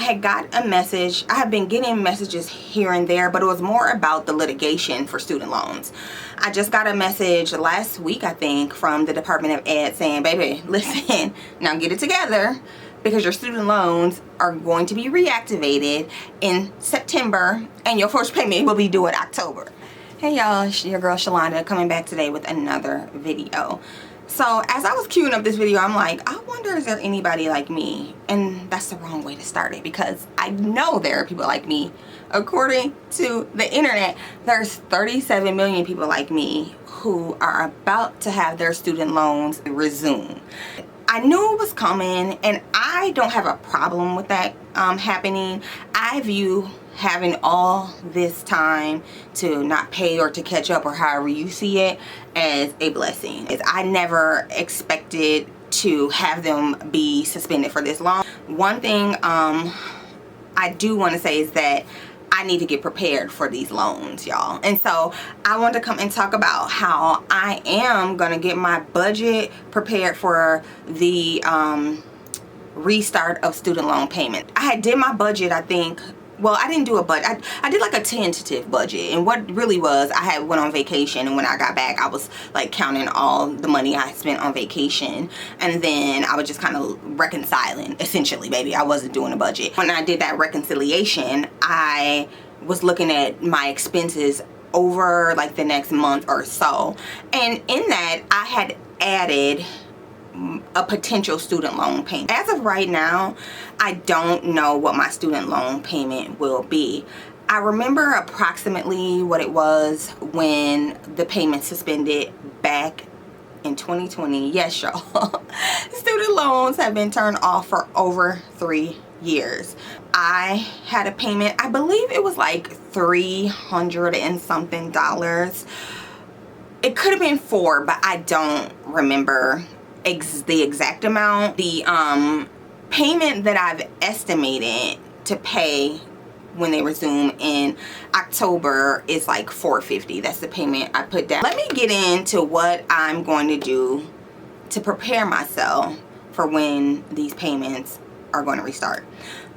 I had got a message. I have been getting messages here and there, but it was more about the litigation for student loans. I just got a message last week, I think, from the Department of Ed saying, baby, listen, now get it together, because your student loans are going to be reactivated in September and your first payment will be due in October. Hey y'all, it's your girl Shalonda coming back today with another video. So as I was queuing up this video, I'm like, I wonder, is there anybody like me? And that's the wrong way to start it, because I know there are people like me. According to the internet, there's 37 million people like me who are about to have their student loans resume. I knew it was coming, and I don't have a problem with that happening. I view having all this time to not pay or to catch up, or however you see it, as a blessing. I never expected to have them be suspended for this long. One thing I do want to say is that I need to get prepared for these loans, y'all. And so I want to come and talk about how I am going to get my budget prepared for the restart of student loan payment. I had did my budget, I think. Well, I didn't do a budget. I did like a tentative budget, and what really was, I had went on vacation, and when I got back, I was like counting all the money I spent on vacation, and then I was just kind of reconciling, essentially, baby. I wasn't doing a budget. When I did that reconciliation, I was looking at my expenses over like the next month or so, and in that, I had added a potential student loan payment. As of right now, I don't know what my student loan payment will be. I remember approximately what it was when the payment suspended back in 2020. Yes, y'all. Student loans have been turned off for over 3 years. I had a payment, I believe it was like $300 and something. It could have been $400, but I don't remember the exact amount. The payment that I've estimated to pay when they resume in October is like $450. That's the payment I put down. Let me get into what I'm going to do to prepare myself for when these payments are going to restart.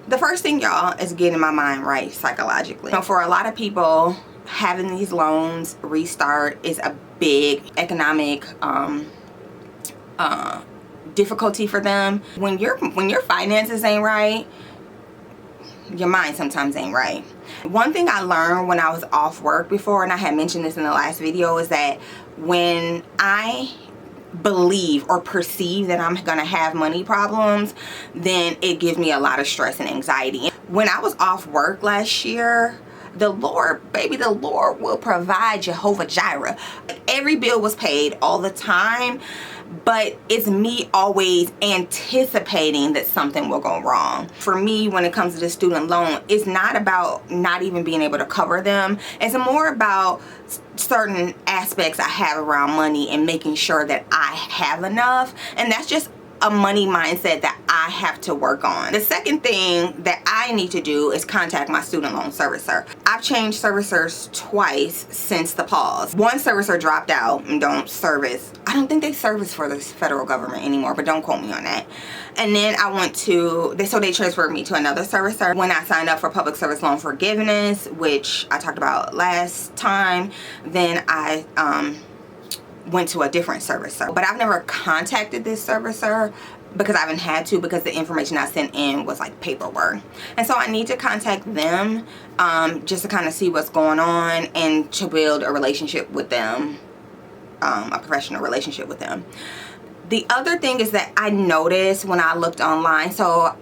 The first thing, y'all, is getting my mind right psychologically. So for a lot of people, having these loans restart is a big economic difficulty for them. When your finances ain't right, your mind sometimes ain't right. One thing I learned when I was off work before, and I had mentioned this in the last video, is that when I believe or perceive that I'm gonna have money problems, then it gives me a lot of stress and anxiety. When I was off work last year, the Lord, baby, the Lord will provide, Jehovah Jireh. Every bill was paid all the time, but it's me always anticipating that something will go wrong. For me, when it comes to the student loan, it's not about not even being able to cover them. It's more about certain aspects I have around money and making sure that I have enough. And that's just a money mindset that I have to work on. The second thing that I need to do is contact my student loan servicer. I've changed servicers twice since the pause. One servicer dropped out and don't service. I don't think they service for the federal government anymore, but don't quote me on that. And then I went to, so they transferred me to another servicer. When I signed up for public service loan forgiveness, which I talked about last time, then I went to a different servicer. But I've never contacted this servicer because I haven't had to, because the information I sent in was like paperwork. And so I need to contact them just to kind of see what's going on and to build a relationship with them, a professional relationship with them. The other thing is that I noticed when I looked online, so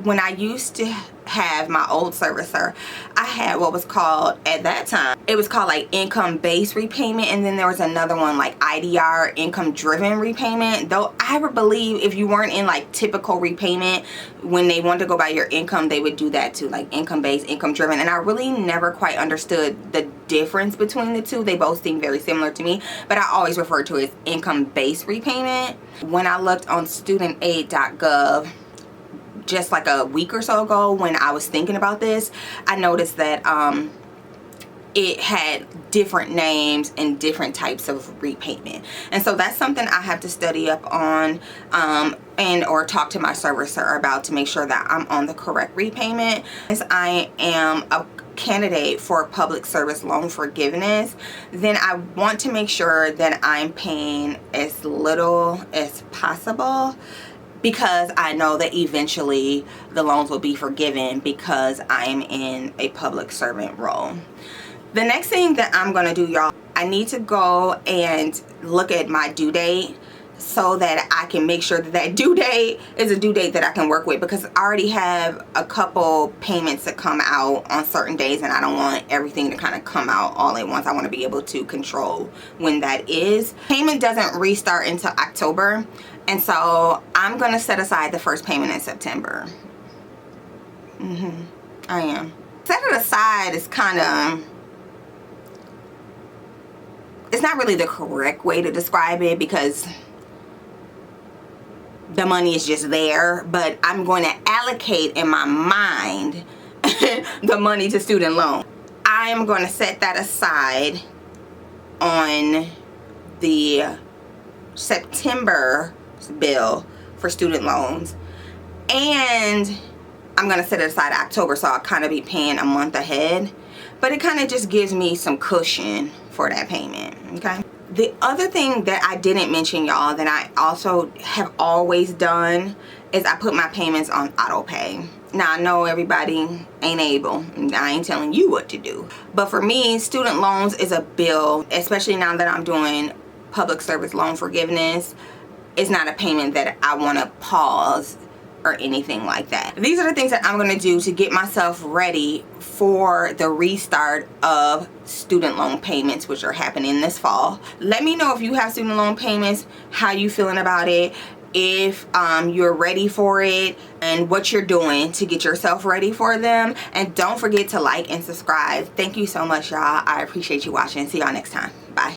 when I used to have my old servicer, I had what was called, at that time, it was called like income-based repayment, and then there was another one like IDR, income-driven repayment. Though I would believe if you weren't in like typical repayment, when they wanted to go by your income, they would do that too, like income-based, income-driven. And I really never quite understood the difference between the two. They both seem very similar to me, but I always refer to it as income-based repayment. When I looked on studentaid.gov, just like a week or so ago, when I was thinking about this, I noticed that it had different names and different types of repayment. And so that's something I have to study up on and or talk to my servicer about to make sure that I'm on the correct repayment. As I am a candidate for public service loan forgiveness, then I want to make sure that I'm paying as little as possible, because I know that eventually the loans will be forgiven because I'm in a public servant role. The next thing that I'm going to do, y'all, I need to go and look at my due date so that I can make sure that that due date is a due date that I can work with, because I already have a couple payments that come out on certain days and I don't want everything to kind of come out all at once. I want to be able to control when that is. Payment doesn't restart until October, and so I'm going to set aside the first payment in September. I am. Set it aside is kind of, it's not really the correct way to describe it, because the money is just there, but I'm going to allocate in my mind the money to student loan. I am going to set that aside on the September bill for student loans, and I'm going to set it aside October, so I'll kind of be paying a month ahead, but it kind of just gives me some cushion for that payment. Okay, the other thing that I didn't mention, y'all, that I also have always done is I put my payments on auto pay. Now, I know everybody ain't able, and I ain't telling you what to do, but for me, student loans is a bill, especially now that I'm doing public service loan forgiveness. It's not a payment that I want to pause or anything like that. These are the things that I'm going to do to get myself ready for the restart of student loan payments, which are happening this fall. Let me know if you have student loan payments, how you feeling about it, if you're ready for it, and what you're doing to get yourself ready for them. And don't forget to like and subscribe. Thank you so much, y'all. I appreciate you watching. See y'all next time. Bye.